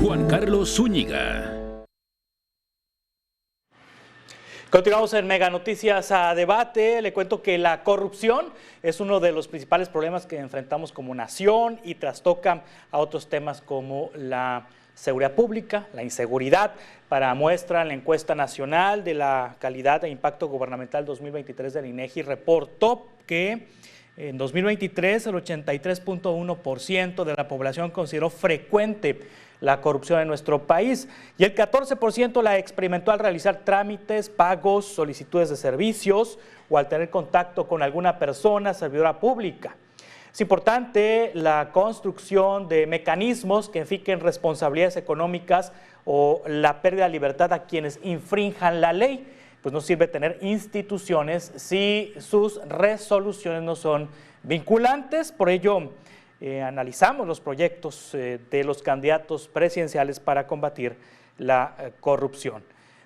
Juan Carlos Zúñiga. Continuamos en Mega Noticias a Debate. Le cuento que la corrupción es uno de los principales problemas que enfrentamos como nación y trastocan a otros temas como la seguridad pública, la inseguridad. Para muestra, la encuesta nacional de la calidad e impacto gubernamental 2023 del INEGI reportó que en 2023 el 83.1% de la población consideró frecuente la corrupción en nuestro país y el 14% la experimentó al realizar trámites, pagos, solicitudes de servicios o al tener contacto con alguna persona servidora pública. Es importante la construcción de mecanismos que fijen responsabilidades económicas o la pérdida de libertad a quienes infrinjan la ley. Pues no sirve tener instituciones si sus resoluciones no son vinculantes. Por ello, analizamos los proyectos de los candidatos presidenciales para combatir la corrupción.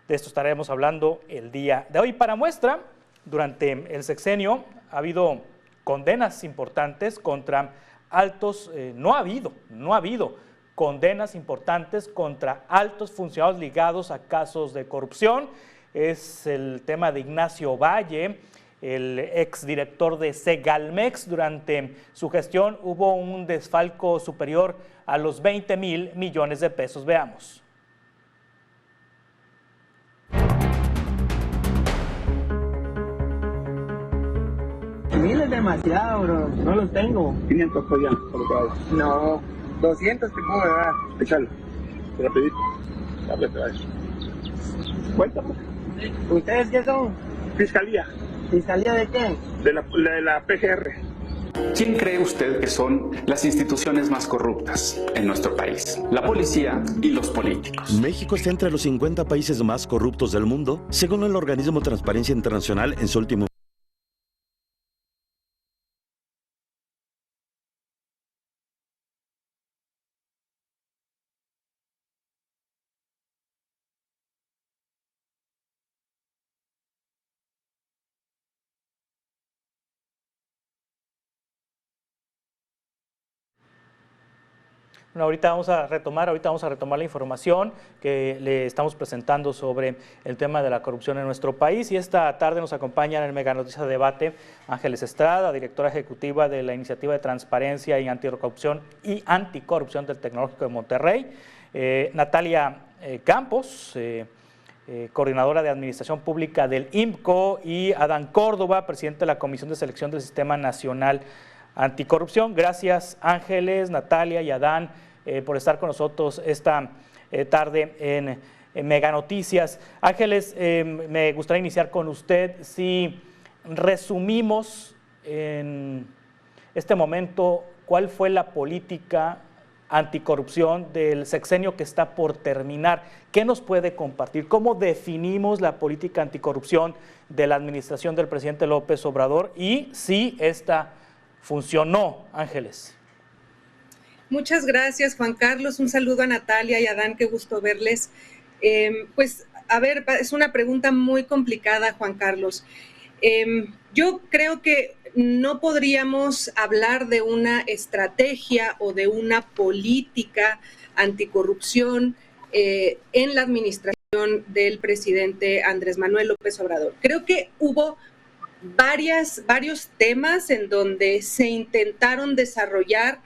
De esto estaremos hablando el día de hoy. Para muestra, durante el sexenio ha habido condenas importantes contra altos, no ha habido condenas importantes contra altos funcionarios ligados a casos de corrupción. Es el tema de Ignacio Valle, el exdirector de Segalmex. Durante su gestión hubo un desfalco superior a los 20,000 millones de pesos. Veamos. Mil es demasiado, bro. No los tengo. 500 pues ya, por lo que hay. No, 200 te puedo dar. Échalo. Rapidito. Dale, trae. Cuéntame. ¿Ustedes qué son? Fiscalía. ¿Fiscalía de qué? De la PGR. ¿Quién cree usted que son las instituciones más corruptas en nuestro país? La policía y los políticos. México está entre los 50 países más corruptos del mundo, según el organismo Transparencia Internacional en su último. Bueno, ahorita vamos a retomar la información que le estamos presentando sobre el tema de la corrupción en nuestro país, y esta tarde nos acompaña en el Mega Noticias Debate Ángeles Estrada, directora ejecutiva de la Iniciativa de Transparencia y Anticorrupción del Tecnológico de Monterrey, Natalia Campos, coordinadora de Administración Pública del IMCO, y Adán Córdoba, presidente de la Comisión de Selección del Sistema Nacional Anticorrupción. Gracias, Ángeles, Natalia y Adán, por estar con nosotros esta tarde en Mega Noticias. Ángeles, me gustaría iniciar con usted. Si resumimos en este momento cuál fue la política anticorrupción del sexenio que está por terminar, ¿qué nos puede compartir? ¿Cómo definimos la política anticorrupción de la administración del presidente López Obrador y si esta funcionó, Ángeles? Muchas gracias, Juan Carlos. Un saludo a Natalia y a Adán, qué gusto verles. Pues, a ver, es una pregunta muy complicada, Juan Carlos. Yo creo que no podríamos hablar de una estrategia o de una política anticorrupción en la administración del presidente Andrés Manuel López Obrador. Creo que hubo varios temas en donde se intentaron desarrollar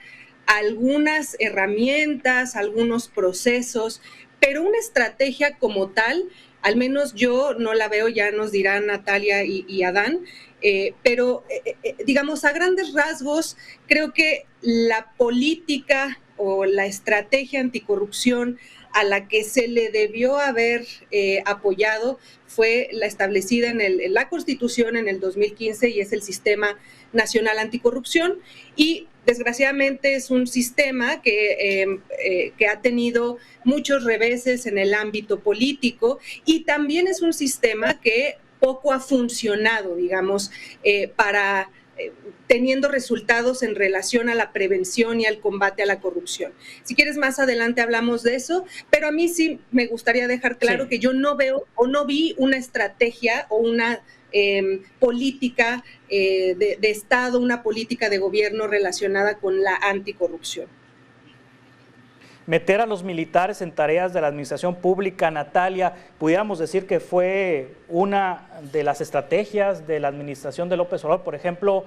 algunas herramientas, algunos procesos, pero una estrategia como tal, al menos yo no la veo, ya nos dirán Natalia y Adán, pero digamos a grandes rasgos, creo que la política o la estrategia anticorrupción a la que se le debió haber apoyado fue la establecida en la Constitución en el 2015 y es el Sistema Nacional Anticorrupción, y desgraciadamente es un sistema que ha tenido muchos reveses en el ámbito político y también es un sistema que poco ha funcionado, digamos, para teniendo resultados en relación a la prevención y al combate a la corrupción. Si quieres, más adelante hablamos de eso, pero a mí sí me gustaría dejar claro que yo no veo o no vi una estrategia o una política de Estado, una política de gobierno relacionada con la anticorrupción. meter a los militares en tareas de la administración pública, Natalia, pudiéramos decir que fue una de las estrategias de la administración de López Obrador. Por ejemplo,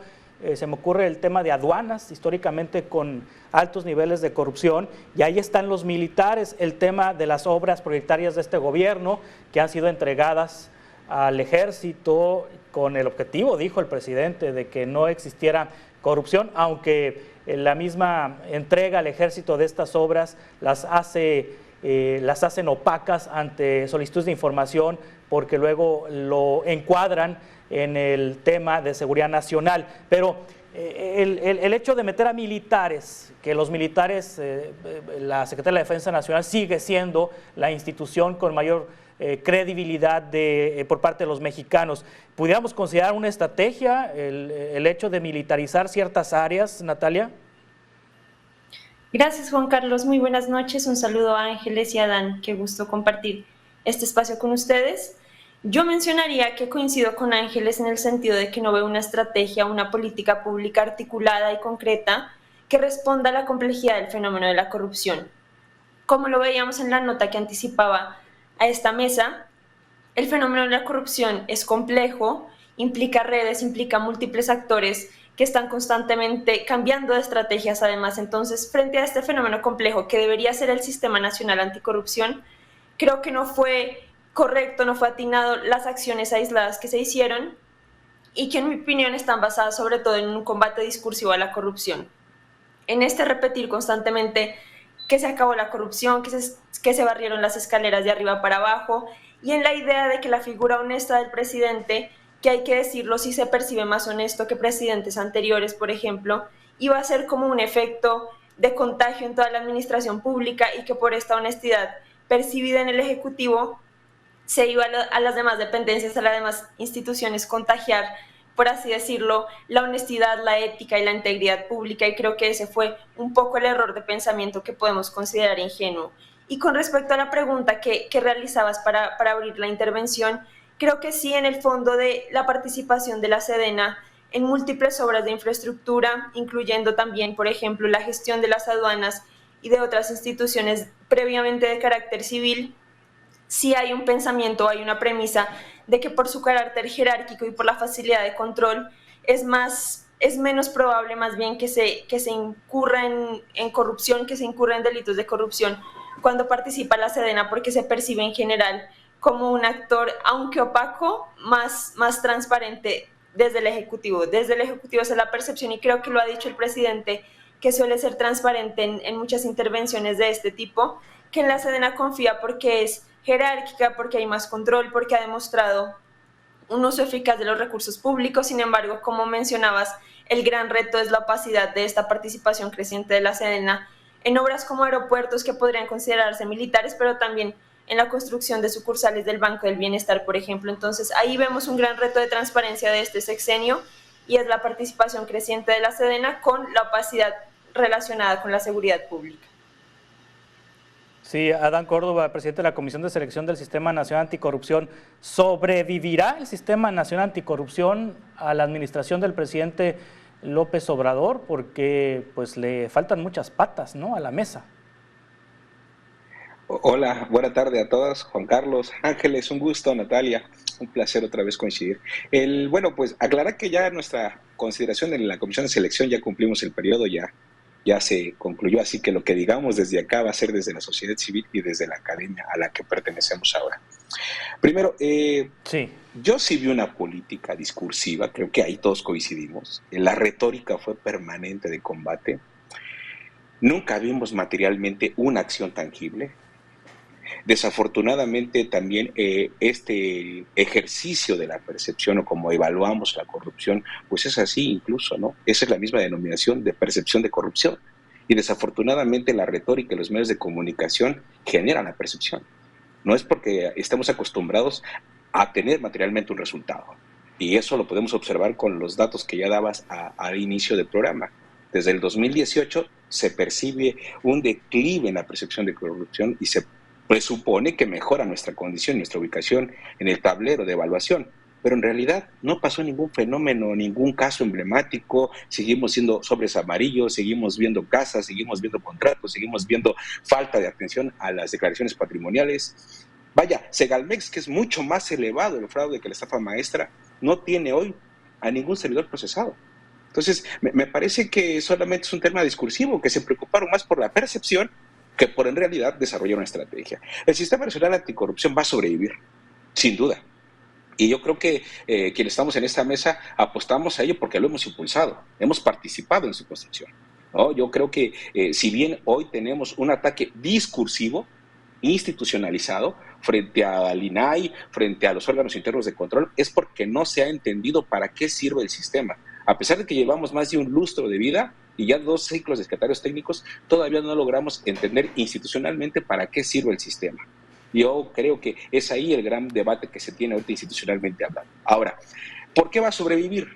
se me ocurre el tema de aduanas, históricamente con altos niveles de corrupción, y ahí están los militares, el tema de las obras prioritarias de este gobierno que han sido entregadas al ejército con el objetivo, dijo el presidente, de que no existiera corrupción, aunque la misma entrega al ejército de estas obras las hacen opacas ante solicitudes de información, porque luego lo encuadran en el tema de seguridad nacional. Pero el hecho de meter a militares, que los militares, la Secretaría de la Defensa Nacional sigue siendo la institución con mayor credibilidad por parte de los mexicanos, ¿pudiéramos considerar una estrategia el hecho de militarizar ciertas áreas, Natalia? Gracias, Juan Carlos. Muy buenas noches. Un saludo a Ángeles y a Adán. Qué gusto compartir este espacio con ustedes. Yo mencionaría que coincido con Ángeles en el sentido de que no veo una estrategia, una política pública articulada y concreta que responda a la complejidad del fenómeno de la corrupción. Como lo veíamos en la nota que anticipaba a esta mesa, el fenómeno de la corrupción es complejo, implica redes, implica múltiples actores que están constantemente cambiando de estrategias además. Entonces, frente a este fenómeno complejo que debería ser el Sistema Nacional Anticorrupción, creo que no fue correcto, no fue atinado las acciones aisladas que se hicieron y que en mi opinión están basadas sobre todo en un combate discursivo a la corrupción. En este repetir constantemente que se acabó la corrupción, que se barrieron las escaleras de arriba para abajo, y en la idea de que la figura honesta del presidente, que hay que decirlo, sí se percibe más honesto que presidentes anteriores, por ejemplo, iba a ser como un efecto de contagio en toda la administración pública y que por esta honestidad percibida en el Ejecutivo se iba a las demás dependencias, a las demás instituciones contagiar, por así decirlo, la honestidad, la ética y la integridad pública, y creo que ese fue un poco el error de pensamiento que podemos considerar ingenuo. Y con respecto a la pregunta que realizabas para abrir la intervención, creo que sí, en el fondo de la participación de la Sedena en múltiples obras de infraestructura, incluyendo también, por ejemplo, la gestión de las aduanas y de otras instituciones previamente de carácter civil, sí hay un pensamiento, hay una premisa de que por su carácter jerárquico y por la facilidad de control es menos probable más bien que se incurra en corrupción, que se incurra en delitos de corrupción cuando participa la Sedena, porque se percibe en general como un actor, aunque opaco, más transparente desde el Ejecutivo. Desde el Ejecutivo esa es la percepción, y creo que lo ha dicho el presidente, que suele ser transparente en muchas intervenciones de este tipo, que en la Sedena confía porque es jerárquica, porque hay más control, porque ha demostrado un uso eficaz de los recursos públicos. Sin embargo, como mencionabas, el gran reto es la opacidad de esta participación creciente de la Sedena en obras como aeropuertos, que podrían considerarse militares, pero también en la construcción de sucursales del Banco del Bienestar, por ejemplo. Entonces, ahí vemos un gran reto de transparencia de este sexenio, y es la participación creciente de la Sedena con la opacidad relacionada con la seguridad pública. Sí, Adán Córdoba, presidente de la Comisión de Selección del Sistema Nacional Anticorrupción. ¿Sobrevivirá el Sistema Nacional Anticorrupción a la administración del presidente López Obrador? Porque pues le faltan muchas patas, ¿no?, a la mesa. Hola, buena tarde a todos. Juan Carlos, Ángeles, un gusto. Natalia, un placer otra vez coincidir. Bueno, pues aclarar que ya nuestra consideración en la Comisión de Selección ya cumplimos el periodo, ya se concluyó, así que lo que digamos desde acá va a ser desde la sociedad civil y desde la academia a la que pertenecemos ahora. Primero, yo sí vi una política discursiva, creo que ahí todos coincidimos. La retórica fue permanente de combate. Nunca vimos materialmente una acción tangible. Desafortunadamente también este ejercicio de la percepción, o como evaluamos la corrupción, pues es así incluso, ¿no? Esa es la misma denominación de percepción de corrupción. Y desafortunadamente la retórica y los medios de comunicación generan la percepción. No es porque estamos acostumbrados a tener materialmente un resultado. Y eso lo podemos observar con los datos que ya dabas al inicio del programa. Desde el 2018 se percibe un declive en la percepción de corrupción y se presupone que mejora nuestra condición, nuestra ubicación en el tablero de evaluación. pero en realidad no pasó ningún fenómeno, ningún caso emblemático, seguimos siendo sobres amarillos, seguimos viendo casas, seguimos viendo contratos, seguimos viendo falta de atención a las declaraciones patrimoniales. Vaya, Segalmex, que es mucho más elevado el fraude que la estafa maestra, no tiene hoy a ningún servidor procesado. Entonces, me parece que solamente es un tema discursivo, que se preocuparon más por la percepción que por en realidad desarrollar una estrategia. El Sistema Nacional Anticorrupción va a sobrevivir, sin duda. Y yo creo que quienes estamos en esta mesa apostamos a ello porque lo hemos impulsado, hemos participado en su construcción, ¿no? Yo creo que si bien hoy tenemos un ataque discursivo, institucionalizado, frente al INAI, frente a los órganos internos de control, es porque no se ha entendido para qué sirve el sistema. A pesar de que llevamos más de un lustro de vida y ya 2 ciclos de secretarios técnicos, todavía no logramos entender institucionalmente para qué sirve el sistema. Yo creo que es ahí el gran debate que se tiene ahorita institucionalmente hablando. Ahora, ¿por qué va a sobrevivir?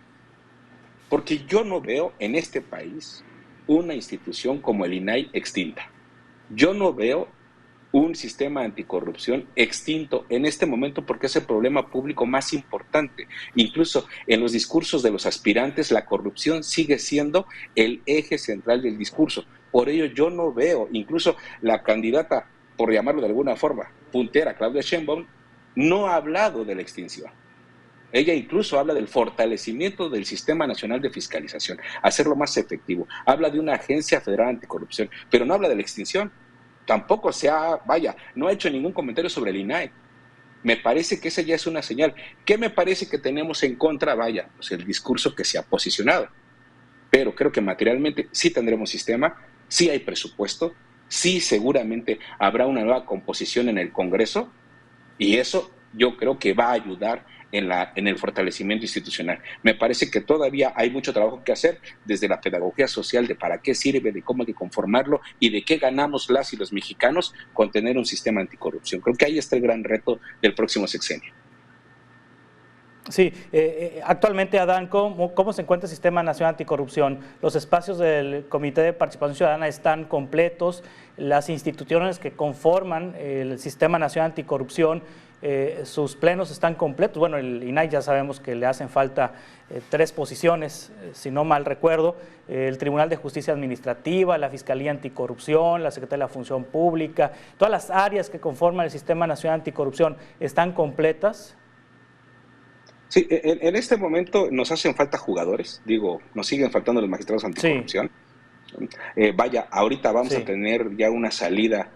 Porque yo no veo en este país una institución como el INAI extinta. Yo no veo un sistema anticorrupción extinto en este momento porque es el problema público más importante. Incluso en los discursos de los aspirantes, la corrupción sigue siendo el eje central del discurso. Por ello yo no veo, incluso la candidata, por llamarlo de alguna forma, puntera, Claudia Sheinbaum, no ha hablado de la extinción. Ella incluso habla del fortalecimiento del Sistema Nacional de Fiscalización, hacerlo más efectivo. Habla de una agencia federal anticorrupción, pero no habla de la extinción. Tampoco no ha hecho ningún comentario sobre el INAI. Me parece que esa ya es una señal. ¿Qué me parece que tenemos en contra? Pues el discurso que se ha posicionado. Pero creo que materialmente sí tendremos sistema, sí hay presupuesto, sí seguramente habrá una nueva composición en el Congreso y eso yo creo que va a ayudar en el fortalecimiento institucional. Me parece que todavía hay mucho trabajo que hacer desde la pedagogía social de para qué sirve, de cómo hay que conformarlo y de qué ganamos las y los mexicanos con tener un sistema anticorrupción. Creo que ahí está el gran reto del próximo sexenio. Sí, actualmente, Adán, ¿cómo se encuentra el Sistema Nacional Anticorrupción? Los espacios del Comité de Participación Ciudadana están completos, las instituciones que conforman el Sistema Nacional Anticorrupción, sus plenos están completos. Bueno, el INAI ya sabemos que le hacen falta 3 posiciones, si no mal recuerdo, el Tribunal de Justicia Administrativa, la Fiscalía Anticorrupción, la Secretaría de la Función Pública, todas las áreas que conforman el Sistema Nacional Anticorrupción, ¿están completas? Sí, en este momento nos hacen falta jugadores, nos siguen faltando los magistrados anticorrupción. Sí. Ahorita vamos a tener ya una salida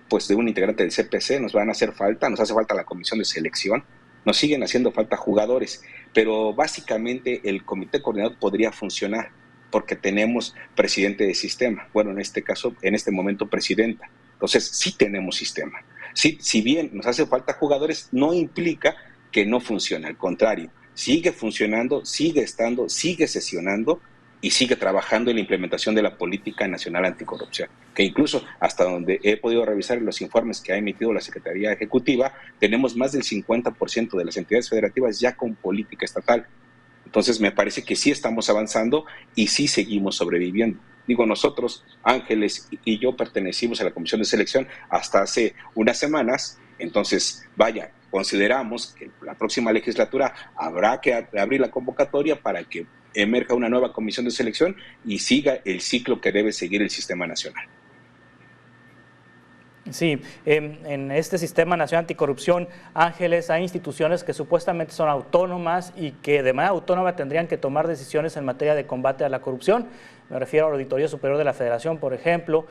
pues de un integrante del CPC, nos hace falta la comisión de selección, nos siguen haciendo falta jugadores, pero básicamente el comité coordinador podría funcionar porque tenemos presidente de sistema, bueno, en este caso, en este momento presidenta, entonces sí tenemos sistema. Sí, si bien nos hace falta jugadores, no implica que no funciona, al contrario, sigue funcionando, sigue estando, sigue sesionando y sigue trabajando en la implementación de la Política Nacional Anticorrupción, que incluso hasta donde he podido revisar los informes que ha emitido la Secretaría Ejecutiva, tenemos más del 50% de las entidades federativas ya con política estatal. Entonces me parece que sí estamos avanzando y sí seguimos sobreviviendo. Nosotros, Ángeles y yo pertenecimos a la Comisión de Selección hasta hace unas semanas, entonces consideramos que la próxima legislatura habrá que abrir la convocatoria para que emerja una nueva comisión de selección y siga el ciclo que debe seguir el sistema nacional. Sí, en este Sistema Nacional Anticorrupción, Ángeles, hay instituciones que supuestamente son autónomas y que de manera autónoma tendrían que tomar decisiones en materia de combate a la corrupción. Me refiero a la Auditoría Superior de la Federación, por ejemplo,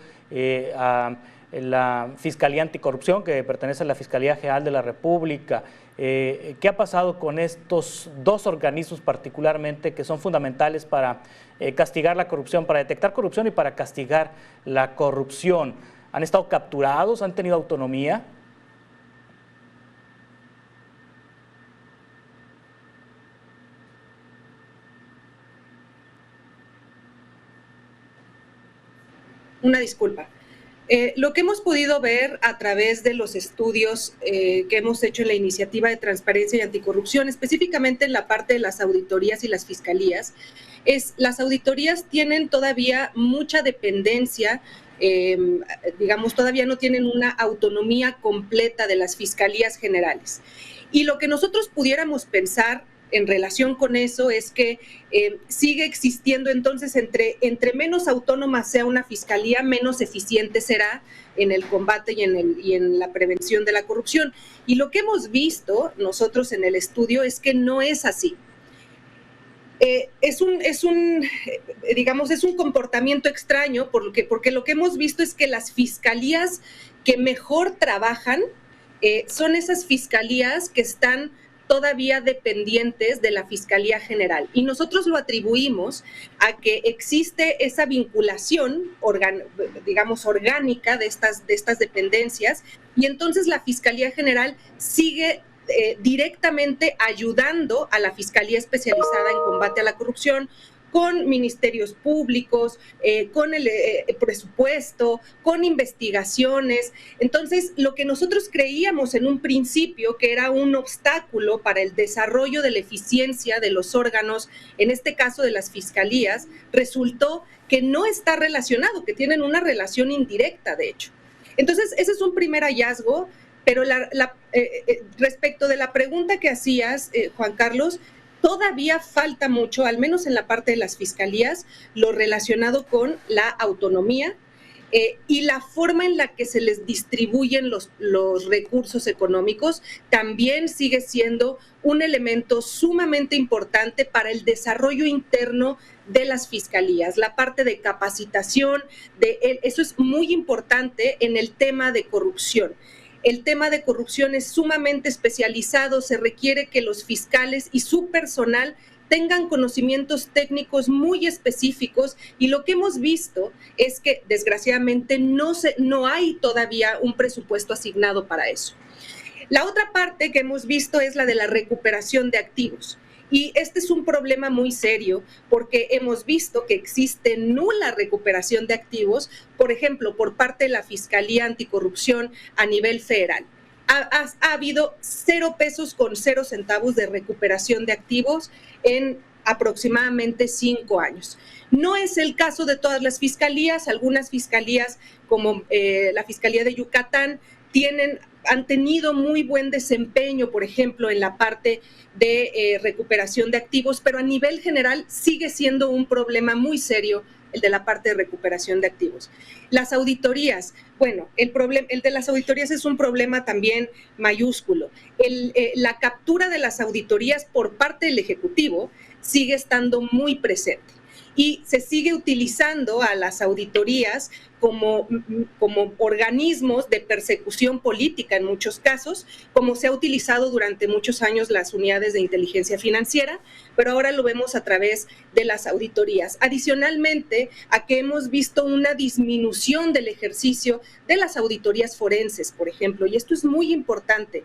a la Fiscalía Anticorrupción, que pertenece a la Fiscalía General de la República. ¿Qué ha pasado con estos 2 organismos particularmente que son fundamentales para castigar la corrupción, para detectar corrupción y para castigar la corrupción? ¿Han estado capturados? ¿Han tenido autonomía? Una disculpa. Lo que hemos podido ver a través de los estudios que hemos hecho en la Iniciativa de Transparencia y Anticorrupción, específicamente en la parte de las auditorías y las fiscalías, las auditorías tienen todavía mucha dependencia, todavía no tienen una autonomía completa de las fiscalías generales. Y lo que nosotros pudiéramos pensar en relación con eso es que sigue existiendo entonces entre menos autónoma sea una fiscalía, menos eficiente será en el combate y en la prevención de la corrupción. Y lo que hemos visto nosotros en el estudio es que no es así. Es un comportamiento extraño porque lo que hemos visto es que las fiscalías que mejor trabajan son esas fiscalías que están todavía dependientes de la Fiscalía General. Y nosotros lo atribuimos a que existe esa vinculación orgánica de estas dependencias, y entonces la Fiscalía General sigue directamente ayudando a la Fiscalía Especializada en Combate a la Corrupción, con ministerios públicos, con el presupuesto, con investigaciones. Entonces, lo que nosotros creíamos en un principio que era un obstáculo para el desarrollo de la eficiencia de los órganos, en este caso de las fiscalías, resultó que no está relacionado, que tienen una relación indirecta, de hecho. Entonces, ese es un primer hallazgo, pero respecto de la pregunta que hacías, Juan Carlos, todavía falta mucho, al menos en la parte de las fiscalías, lo relacionado con la autonomía y la forma en la que se les distribuyen los recursos económicos también sigue siendo un elemento sumamente importante para el desarrollo interno de las fiscalías. La parte de capacitación, eso es muy importante en el tema de corrupción. El tema de corrupción es sumamente especializado, se requiere que los fiscales y su personal tengan conocimientos técnicos muy específicos, y lo que hemos visto es que desgraciadamente no hay todavía un presupuesto asignado para eso. La otra parte que hemos visto es la de la recuperación de activos. Y este es un problema muy serio porque hemos visto que existe nula recuperación de activos, por ejemplo, por parte de la Fiscalía Anticorrupción a nivel federal. Ha habido 0 pesos con 0 centavos de recuperación de activos en aproximadamente 5 años. No es el caso de todas las fiscalías. Algunas fiscalías, como la Fiscalía de Yucatán, han tenido muy buen desempeño, por ejemplo, en la parte de recuperación de activos, pero a nivel general sigue siendo un problema muy serio el de la parte de recuperación de activos. Las auditorías, bueno, el de las auditorías es un problema también mayúsculo. La captura de las auditorías por parte del Ejecutivo sigue estando muy presente, y se sigue utilizando a las auditorías como organismos de persecución política en muchos casos, como se ha utilizado durante muchos años las unidades de inteligencia financiera, pero ahora lo vemos a través de las auditorías. Adicionalmente a que hemos visto una disminución del ejercicio de las auditorías forenses, por ejemplo, y esto es muy importante.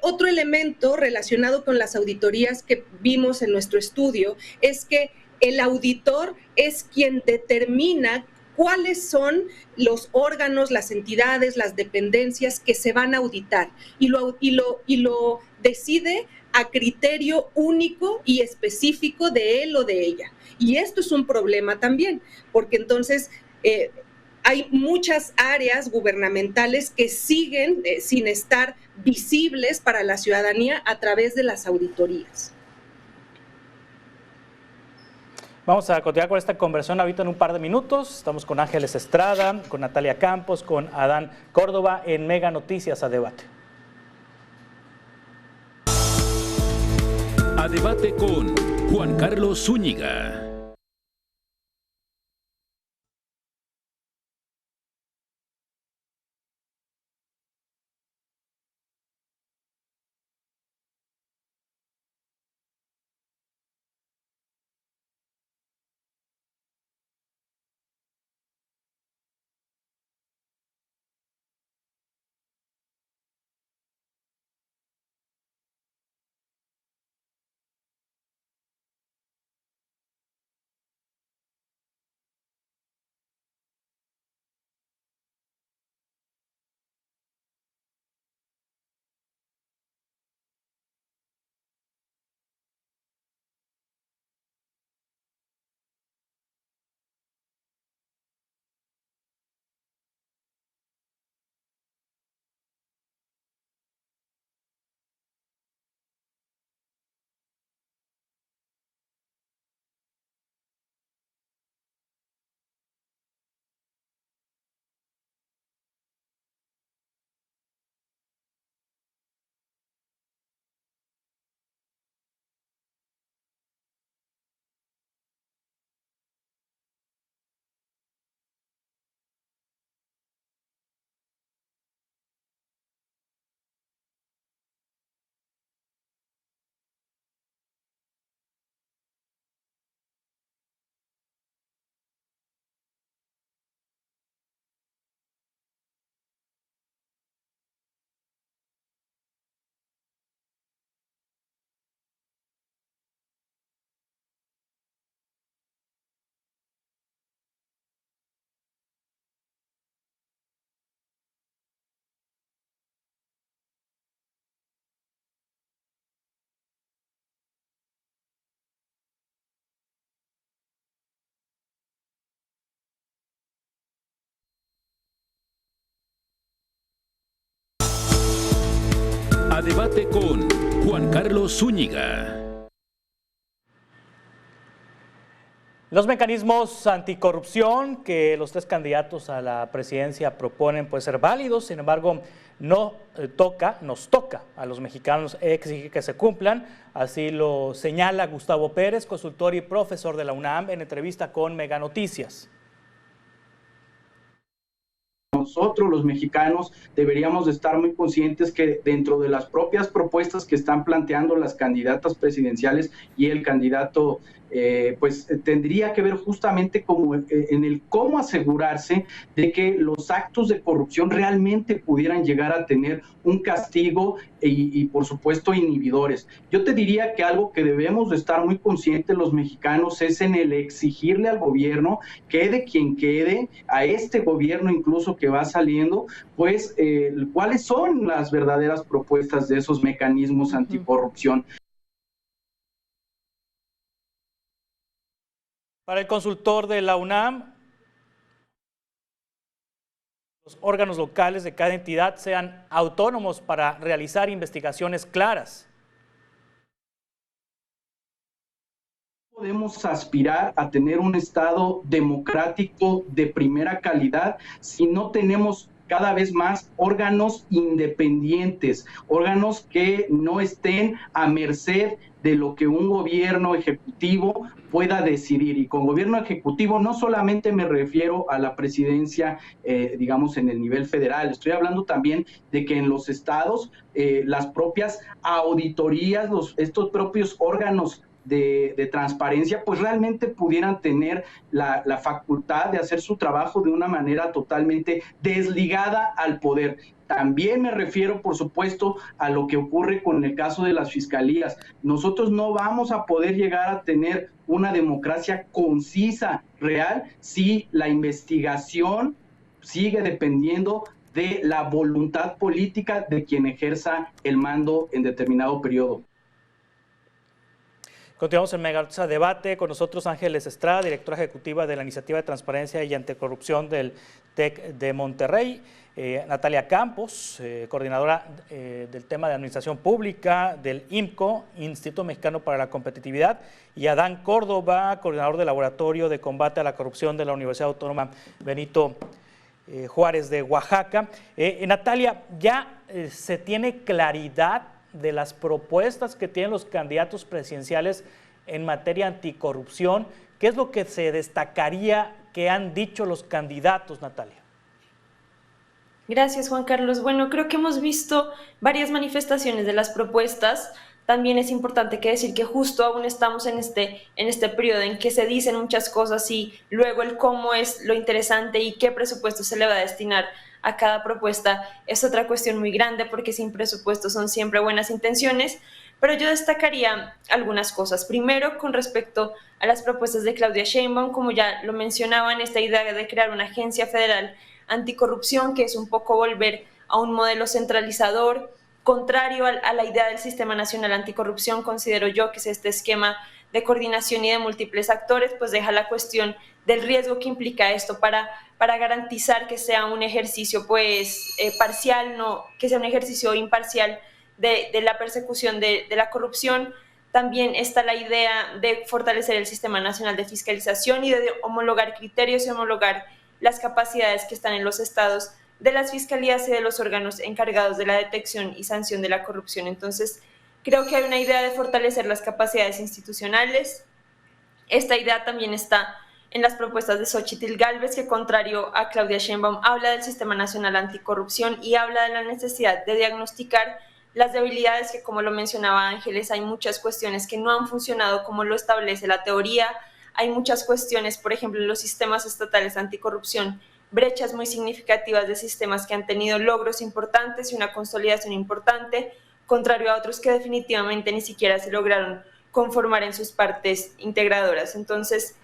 Otro elemento relacionado con las auditorías que vimos en nuestro estudio es que el auditor es quien determina cuáles son los órganos, las entidades, las dependencias que se van a auditar, y lo decide a criterio único y específico de él o de ella. Y esto es un problema también, porque entonces hay muchas áreas gubernamentales que siguen sin estar visibles para la ciudadanía a través de las auditorías. Vamos a continuar con esta conversación ahorita en un par de minutos. Estamos con Ángeles Estrada, con Natalia Campos, con Adán Córdoba en Mega Noticias a Debate. A Debate con Juan Carlos Zúñiga. A debate con Juan Carlos Zúñiga. Los mecanismos anticorrupción que los tres candidatos a la presidencia proponen pueden ser válidos, sin embargo, nos toca a los mexicanos exigir que se cumplan. Así lo señala Gustavo Pérez, consultor y profesor de la UNAM, en entrevista con Mega Noticias. Nosotros los mexicanos deberíamos de estar muy conscientes que dentro de las propias propuestas que están planteando las candidatas presidenciales y el candidato, pues tendría que ver justamente como en el cómo asegurarse de que los actos de corrupción realmente pudieran llegar a tener un castigo y por supuesto inhibidores. Yo te diría que algo que debemos de estar muy conscientes los mexicanos es en el exigirle al gobierno, quede quien quede, a este gobierno incluso que va saliendo, pues cuáles son las verdaderas propuestas de esos mecanismos anticorrupción. Para el consultor de la UNAM, los órganos locales de cada entidad sean autónomos para realizar investigaciones claras. Podemos aspirar a tener un Estado democrático de primera calidad si no tenemos cada vez más órganos independientes, órganos que no estén a merced de lo que un gobierno ejecutivo pueda decidir. Y con gobierno ejecutivo no solamente me refiero a la presidencia, digamos, en el nivel federal, estoy hablando también de que en los estados, las propias auditorías, estos propios órganos de transparencia, pues realmente pudieran tener la facultad de hacer su trabajo de una manera totalmente desligada al poder. También me refiero, por supuesto, a lo que ocurre con el caso de las fiscalías. Nosotros no vamos a poder llegar a tener una democracia concisa, real, si la investigación sigue dependiendo de la voluntad política de quien ejerza el mando en determinado periodo. Continuamos en Mega Noticias Debate. Con nosotros Ángeles Estrada, directora ejecutiva de la Iniciativa de Transparencia y Anticorrupción del TEC de Monterrey. Natalia Campos, coordinadora del tema de Administración Pública del IMCO, Instituto Mexicano para la Competitividad. Y Adán Córdoba, coordinador del Laboratorio de Combate a la Corrupción de la Universidad Autónoma Benito Juárez de Oaxaca. Natalia, ¿ya se tiene claridad de las propuestas que tienen los candidatos presidenciales en materia anticorrupción? ¿Qué es lo que se destacaría que han dicho los candidatos, Natalia? Gracias, Juan Carlos. Bueno, creo que hemos visto varias manifestaciones de las propuestas. También es importante decir que justo aún estamos en este periodo en que se dicen muchas cosas y luego el cómo es lo interesante y qué presupuesto se le va a destinar a cada propuesta es otra cuestión muy grande, porque sin presupuesto son siempre buenas intenciones, pero yo destacaría algunas cosas. Primero, con respecto a las propuestas de Claudia Sheinbaum, como ya lo mencionaban, esta idea de crear una agencia federal anticorrupción, que es un poco volver a un modelo centralizador, contrario a la idea del Sistema Nacional Anticorrupción. Considero yo que es este esquema de coordinación y de múltiples actores, pues deja la cuestión del riesgo que implica esto para garantizar que sea un ejercicio parcial, no que sea un ejercicio imparcial de la persecución de la corrupción. También está la idea de fortalecer el Sistema Nacional de Fiscalización y de homologar criterios y homologar las capacidades que están en los estados de las fiscalías y de los órganos encargados de la detección y sanción de la corrupción. Entonces, creo que hay una idea de fortalecer las capacidades institucionales. Esta idea también está en las propuestas de Xóchitl Gálvez, que contrario a Claudia Sheinbaum habla del Sistema Nacional Anticorrupción y habla de la necesidad de diagnosticar las debilidades, que como lo mencionaba Ángeles, hay muchas cuestiones que no han funcionado como lo establece la teoría. Hay muchas cuestiones, por ejemplo, en los sistemas estatales anticorrupción, brechas muy significativas de sistemas que han tenido logros importantes y una consolidación importante, contrario a otros que definitivamente ni siquiera se lograron conformar en sus partes integradoras. Entonces,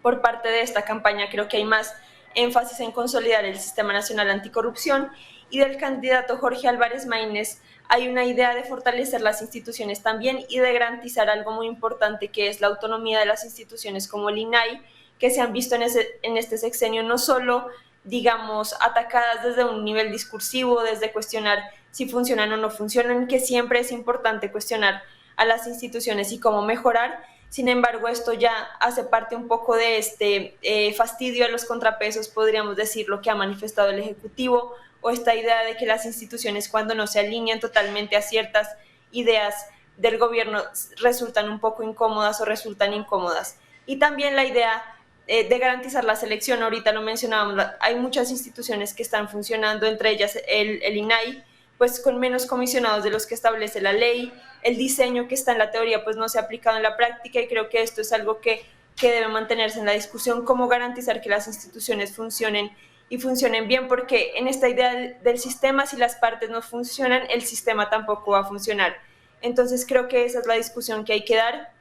por parte de esta campaña creo que hay más énfasis en consolidar el Sistema Nacional Anticorrupción, y del candidato Jorge Álvarez Maínez hay una idea de fortalecer las instituciones también y de garantizar algo muy importante, que es la autonomía de las instituciones como el INAI, que se han visto en este sexenio no solo digamos, atacadas desde un nivel discursivo, desde cuestionar si funcionan o no funcionan, que siempre es importante cuestionar a las instituciones y cómo mejorar. Sin embargo, esto ya hace parte un poco de este fastidio a los contrapesos, podríamos decir, lo que ha manifestado el Ejecutivo, o esta idea de que las instituciones, cuando no se alinean totalmente a ciertas ideas del gobierno, resultan un poco incómodas o resultan incómodas. Y también la idea de garantizar la selección, ahorita lo mencionábamos, hay muchas instituciones que están funcionando, entre ellas el INAI, pues con menos comisionados de los que establece la ley, el diseño que está en la teoría pues no se ha aplicado en la práctica, y creo que esto es algo que debe mantenerse en la discusión, cómo garantizar que las instituciones funcionen y funcionen bien, porque en esta idea del sistema, si las partes no funcionan, el sistema tampoco va a funcionar. Entonces creo que esa es la discusión que hay que dar,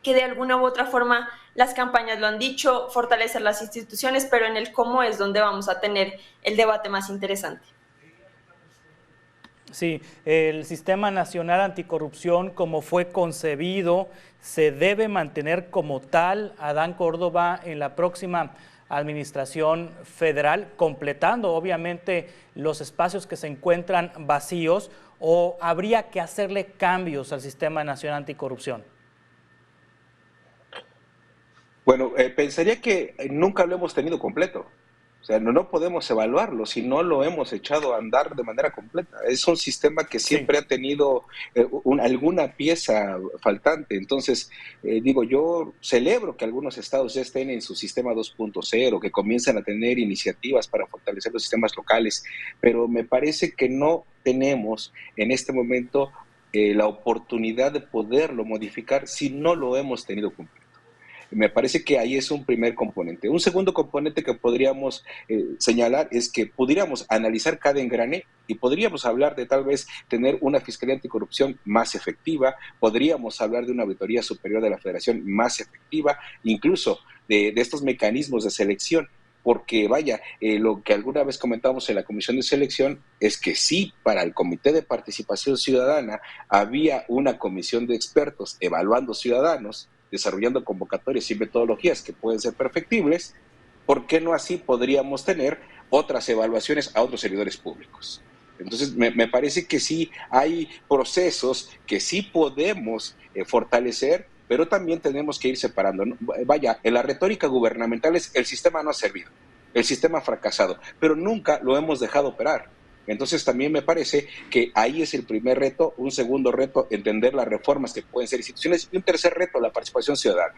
que de alguna u otra forma las campañas lo han dicho, fortalecer las instituciones, pero en el cómo es donde vamos a tener el debate más interesante. Sí, el Sistema Nacional Anticorrupción, como fue concebido, se debe mantener como tal, Adán Córdoba, en la próxima administración federal, completando obviamente los espacios que se encuentran vacíos, o habría que hacerle cambios al Sistema Nacional Anticorrupción. Bueno, pensaría que nunca lo hemos tenido completo. O sea, no podemos evaluarlo si no lo hemos echado a andar de manera completa. Es un sistema que siempre ha tenido alguna pieza faltante. Entonces, digo, yo celebro que algunos estados ya estén en su sistema 2.0, que comiencen a tener iniciativas para fortalecer los sistemas locales, pero me parece que no tenemos en este momento la oportunidad de poderlo modificar si no lo hemos tenido completo. Me parece que ahí es un primer componente. Un segundo componente que podríamos señalar es que pudiéramos analizar cada engrane y podríamos hablar de tal vez tener una Fiscalía Anticorrupción más efectiva, podríamos hablar de una Auditoría Superior de la Federación más efectiva, incluso de estos mecanismos de selección. Porque vaya, lo que alguna vez comentamos en la Comisión de Selección es que sí, para el Comité de Participación Ciudadana había una comisión de expertos evaluando ciudadanos, desarrollando convocatorias y metodologías que pueden ser perfectibles. ¿Por qué no así podríamos tener otras evaluaciones a otros servidores públicos? Entonces, me parece que sí hay procesos que sí podemos fortalecer, pero también tenemos que ir separando, ¿no? Vaya, en la retórica gubernamental es el sistema no ha servido, el sistema ha fracasado, pero nunca lo hemos dejado operar. Entonces también me parece que ahí es el primer reto. Un segundo reto, entender las reformas que pueden ser instituciones, y un tercer reto, la participación ciudadana.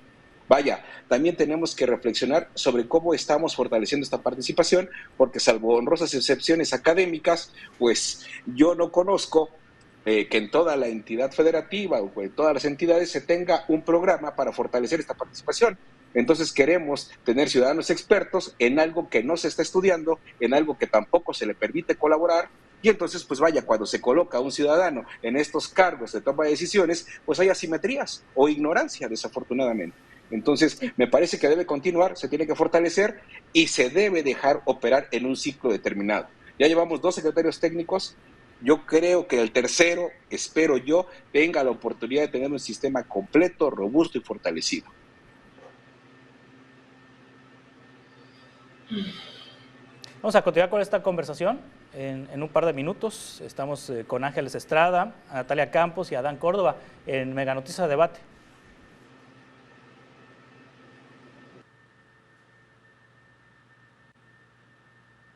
Vaya, también tenemos que reflexionar sobre cómo estamos fortaleciendo esta participación, porque salvo honrosas excepciones académicas, pues yo no conozco que en toda la entidad federativa o en todas las entidades se tenga un programa para fortalecer esta participación. Entonces queremos tener ciudadanos expertos en algo que no se está estudiando, en algo que tampoco se le permite colaborar, y entonces pues vaya, cuando se coloca a un ciudadano en estos cargos de toma de decisiones, pues hay asimetrías o ignorancia, desafortunadamente. Entonces me parece que debe continuar, se tiene que fortalecer y se debe dejar operar en un ciclo determinado. Ya llevamos 2 secretarios técnicos. Yo creo que el tercero, espero yo, tenga la oportunidad de tener un sistema completo, robusto y fortalecido. Vamos a continuar con esta conversación en un par de minutos. Estamos con Ángeles Estrada, Natalia Campos y Adán Córdoba en Mega Noticias Debate.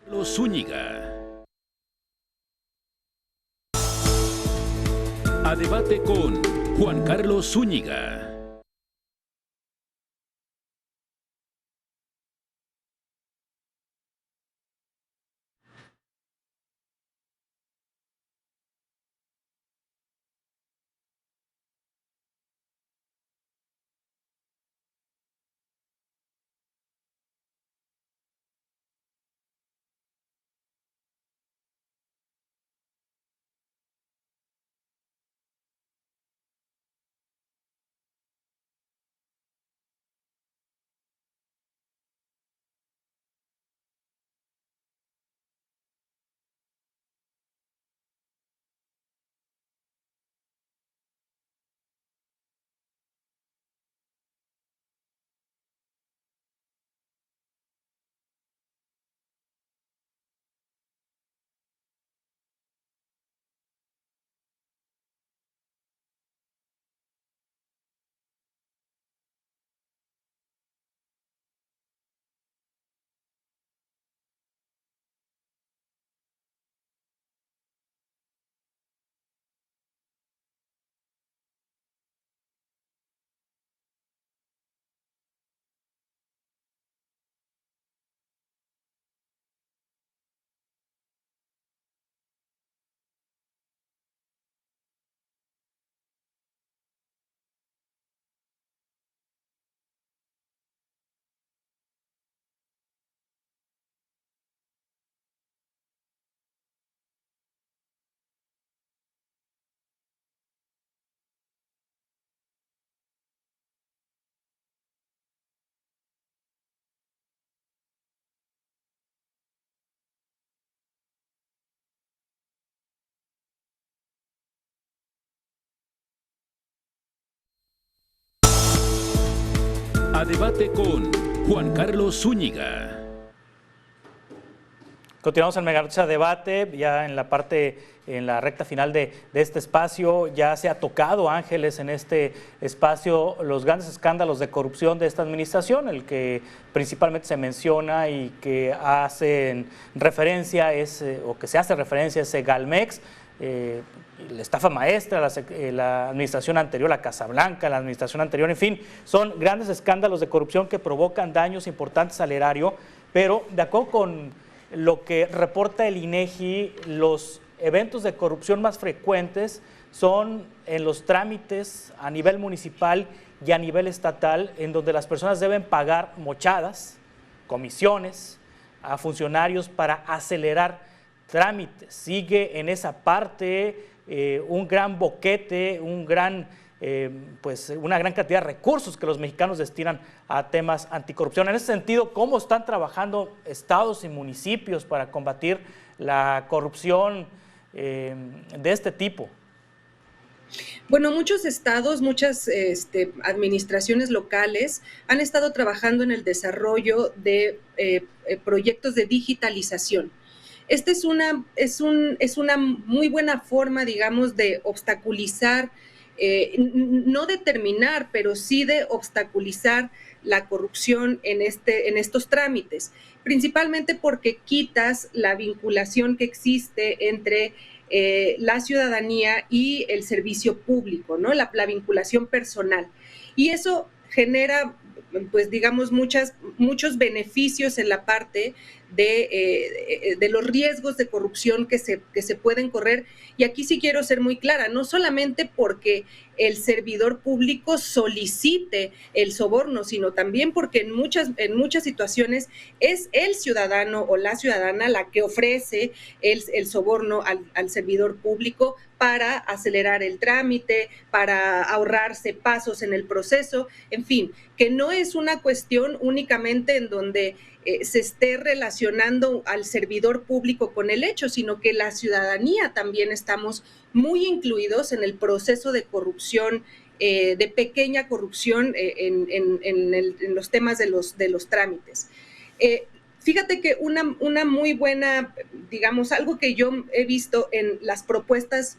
Carlos Zúñiga. A debate con Juan Carlos Zúñiga. A debate con Juan Carlos Zúñiga. Continuamos en Mega Noticias Debate, ya en la recta final de este espacio. Ya se ha tocado, Ángeles, en este espacio los grandes escándalos de corrupción de esta administración, el que principalmente se menciona y que hacen referencia o que se hace referencia es Galmex, la estafa maestra, la administración anterior, la Casa Blanca, la administración anterior, en fin, son grandes escándalos de corrupción que provocan daños importantes al erario, pero de acuerdo con lo que reporta el INEGI, los eventos de corrupción más frecuentes son en los trámites a nivel municipal y a nivel estatal, en donde las personas deben pagar mochadas, comisiones a funcionarios para acelerar trámites. Sigue en esa parte un gran boquete, una gran cantidad de recursos que los mexicanos destinan a temas anticorrupción. En ese sentido, ¿cómo están trabajando estados y municipios para combatir la corrupción de este tipo? Bueno, muchos estados, muchas administraciones locales han estado trabajando en el desarrollo de proyectos de digitalización. Esta es una muy buena forma, digamos, de obstaculizar, no determinar, pero sí de obstaculizar la corrupción en estos trámites, principalmente porque quitas la vinculación que existe entre la ciudadanía y el servicio público, ¿no? La vinculación personal. Y eso genera, pues digamos, muchos beneficios en la parte de los riesgos de corrupción que se pueden correr. Y aquí sí quiero ser muy clara, no solamente porque el servidor público solicite el soborno, sino también porque en muchas situaciones es el ciudadano o la ciudadana la que ofrece el soborno al servidor público para acelerar el trámite, para ahorrarse pasos en el proceso, en fin, que no es una cuestión únicamente en donde se esté relacionando al servidor público con el hecho, sino que la ciudadanía también estamos muy incluidos en el proceso de corrupción, de pequeña corrupción en los temas de los trámites. Fíjate que una muy buena, digamos, algo que yo he visto en las propuestas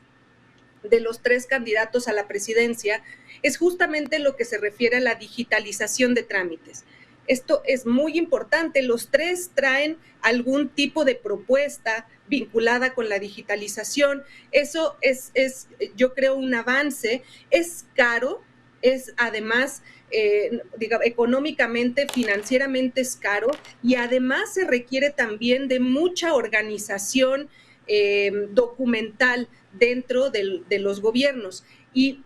de los 3 candidatos a la presidencia es justamente lo que se refiere a la digitalización de trámites. Esto es muy importante. Los 3 traen algún tipo de propuesta vinculada con la digitalización. Eso es yo creo, un avance. Es caro, es además, económicamente, financieramente es caro, y además se requiere también de mucha organización documental dentro de los gobiernos. Y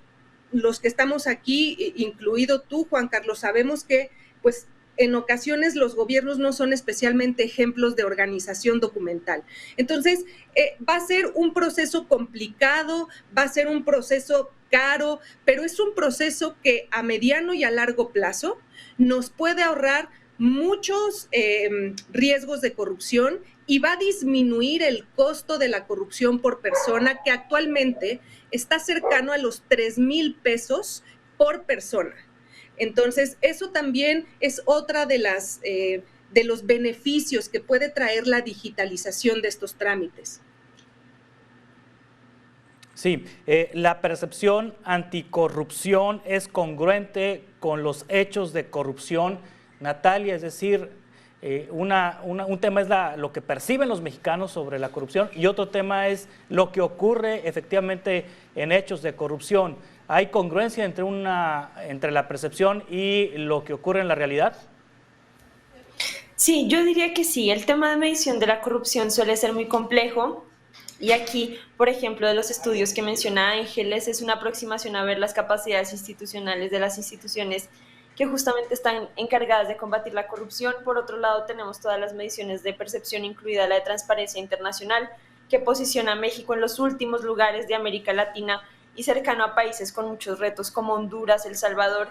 los que estamos aquí, incluido tú, Juan Carlos, sabemos que, pues, en ocasiones los gobiernos no son especialmente ejemplos de organización documental. Entonces, va a ser un proceso complicado, va a ser un proceso caro, pero es un proceso que a mediano y a largo plazo nos puede ahorrar muchos riesgos de corrupción y va a disminuir el costo de la corrupción por persona, que actualmente está cercano a los 3,000 pesos por persona. Entonces, eso también es otra de los beneficios que puede traer la digitalización de estos trámites. Sí, la percepción anticorrupción es congruente con los hechos de corrupción, Natalia, es decir, un tema es lo que perciben los mexicanos sobre la corrupción y otro tema es lo que ocurre efectivamente en hechos de corrupción. ¿Hay congruencia entre la percepción y lo que ocurre en la realidad? Sí, yo diría que sí. El tema de medición de la corrupción suele ser muy complejo. Y aquí, por ejemplo, de los estudios que menciona Ángeles, es una aproximación a ver las capacidades institucionales de las instituciones que justamente están encargadas de combatir la corrupción. Por otro lado, tenemos todas las mediciones de percepción, incluida la de Transparencia Internacional, que posiciona a México en los últimos lugares de América Latina y cercano a países con muchos retos como Honduras, El Salvador.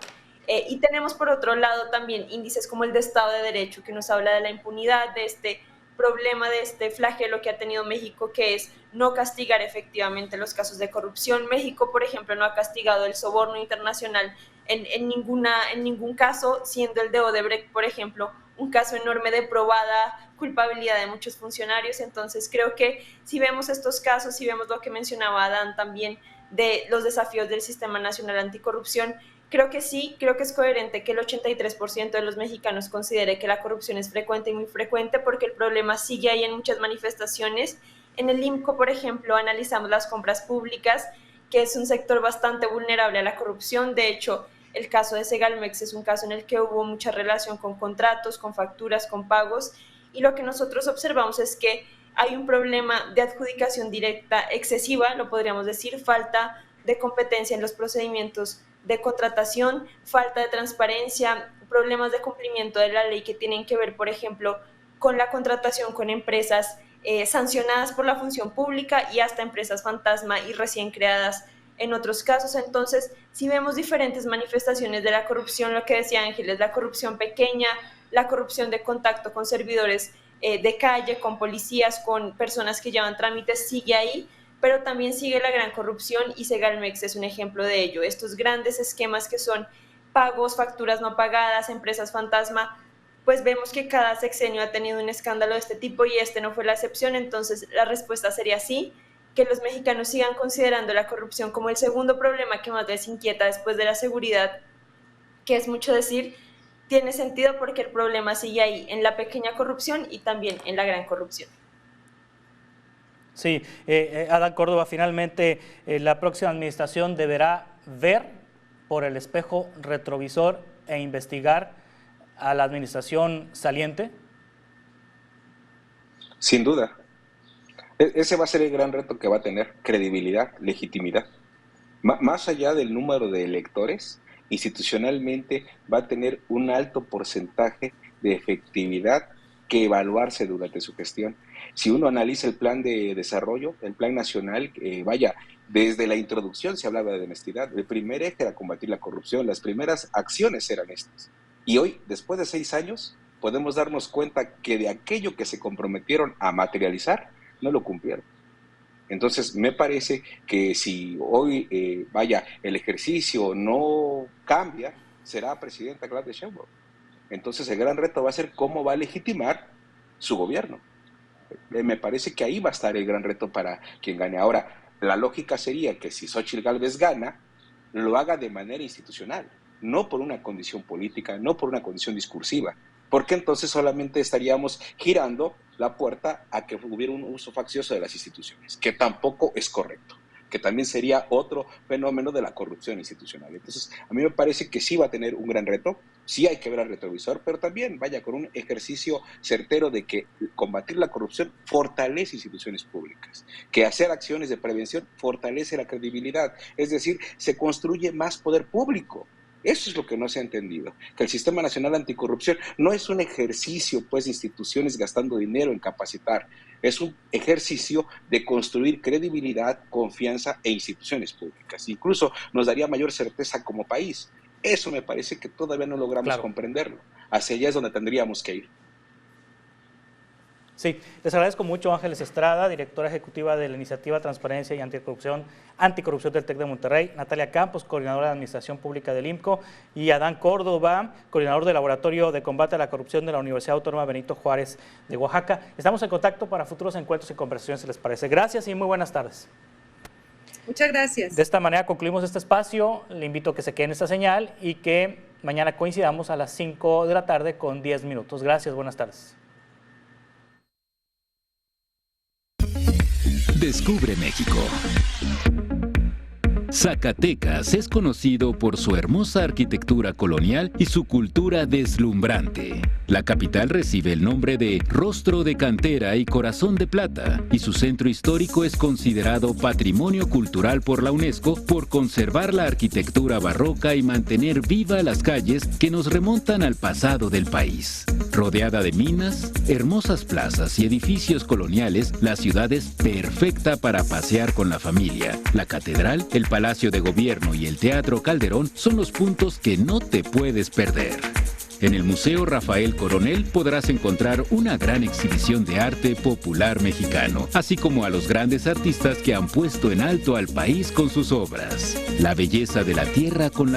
Y tenemos, por otro lado, también índices como el de Estado de Derecho, que nos habla de la impunidad, de este problema, de este flagelo que ha tenido México, que es no castigar efectivamente los casos de corrupción. México, por ejemplo, no ha castigado el soborno internacional en ningún caso, siendo el de Odebrecht, por ejemplo, un caso enorme de probada culpabilidad de muchos funcionarios. Entonces creo que si vemos estos casos, si vemos lo que mencionaba Adán también de los desafíos del Sistema Nacional Anticorrupción, creo que sí, creo que es coherente que el 83% de los mexicanos considere que la corrupción es frecuente y muy frecuente, porque el problema sigue ahí en muchas manifestaciones. En el IMCO, por ejemplo, analizamos las compras públicas, que es un sector bastante vulnerable a la corrupción. De hecho, el caso de Segalmex es un caso en el que hubo mucha relación con contratos, con facturas, con pagos, y lo que nosotros observamos es que hay un problema de adjudicación directa excesiva, lo podríamos decir, falta de competencia en los procedimientos de contratación, falta de transparencia, problemas de cumplimiento de la ley que tienen que ver, por ejemplo, con la contratación con empresas sancionadas por la función pública y hasta empresas fantasma y recién creadas en otros casos. Entonces, si vemos diferentes manifestaciones de la corrupción, lo que decía Ángeles, la corrupción pequeña, la corrupción de contacto con servidores de calle, con policías, con personas que llevan trámites, sigue ahí, pero también sigue la gran corrupción y Segalmex es un ejemplo de ello. Estos grandes esquemas que son pagos, facturas no pagadas, empresas fantasma, pues vemos que cada sexenio ha tenido un escándalo de este tipo y este no fue la excepción. Entonces la respuesta sería sí, que los mexicanos sigan considerando la corrupción como el segundo problema que más les inquieta después de la seguridad, que es mucho decir. Tiene sentido porque el problema sigue ahí, en la pequeña corrupción y también en la gran corrupción. Sí, Adán Córdoba, finalmente la próxima administración deberá ver por el espejo retrovisor e investigar a la administración saliente. Sin duda. Ese va a ser el gran reto que va a tener, credibilidad, legitimidad. Más allá del número de electores, institucionalmente va a tener un alto porcentaje de efectividad que evaluarse durante su gestión. Si uno analiza el plan de desarrollo, el plan nacional, desde la introducción se hablaba de honestidad, el primer eje era combatir la corrupción, las primeras acciones eran estas. Y hoy, después de 6 años, podemos darnos cuenta que de aquello que se comprometieron a materializar, no lo cumplieron. Entonces, me parece que si hoy, el ejercicio no cambia, será presidenta Claudia Sheinbaum. Entonces, el gran reto va a ser cómo va a legitimar su gobierno. Me parece que ahí va a estar el gran reto para quien gane. Ahora, la lógica sería que si Xóchitl Gálvez gana, lo haga de manera institucional, no por una condición política, no por una condición discursiva, porque entonces solamente estaríamos girando la puerta a que hubiera un uso faccioso de las instituciones, que tampoco es correcto, que también sería otro fenómeno de la corrupción institucional. Entonces, a mí me parece que sí va a tener un gran reto, sí hay que ver al retrovisor, pero también vaya con un ejercicio certero de que combatir la corrupción fortalece instituciones públicas, que hacer acciones de prevención fortalece la credibilidad, es decir, se construye más poder público. Eso es lo que no se ha entendido, que el Sistema Nacional Anticorrupción no es un ejercicio pues, de instituciones gastando dinero en capacitar, es un ejercicio de construir credibilidad, confianza e instituciones públicas. Incluso nos daría mayor certeza como país. Eso me parece que todavía no logramos comprenderlo. Hacia allá es donde tendríamos que ir. Sí, les agradezco mucho Ángeles Estrada, directora ejecutiva de la Iniciativa Transparencia y Anticorrupción del TEC de Monterrey, Natalia Campos, coordinadora de Administración Pública del IMCO, y Adán Córdoba, coordinador del Laboratorio de Combate a la Corrupción de la Universidad Autónoma Benito Juárez de Oaxaca. Estamos en contacto para futuros encuentros y conversaciones, si les parece. Gracias y muy buenas tardes. Muchas gracias. De esta manera concluimos este espacio. Le invito a que se quede en esta señal y que mañana coincidamos a las 5 de la tarde con 10 minutos. Gracias, buenas tardes. Descubre México. Zacatecas es conocido por su hermosa arquitectura colonial y su cultura deslumbrante. La capital recibe el nombre de Rostro de Cantera y Corazón de Plata, y su centro histórico es considerado Patrimonio Cultural por la UNESCO por conservar la arquitectura barroca y mantener viva las calles que nos remontan al pasado del país. Rodeada de minas, hermosas plazas y edificios coloniales, la ciudad es perfecta para pasear con la familia. La catedral, el Palacio de Gobierno y el Teatro Calderón son los puntos que no te puedes perder. En el Museo Rafael Coronel podrás encontrar una gran exhibición de arte popular mexicano, así como a los grandes artistas que han puesto en alto al país con sus obras. La belleza de la tierra con la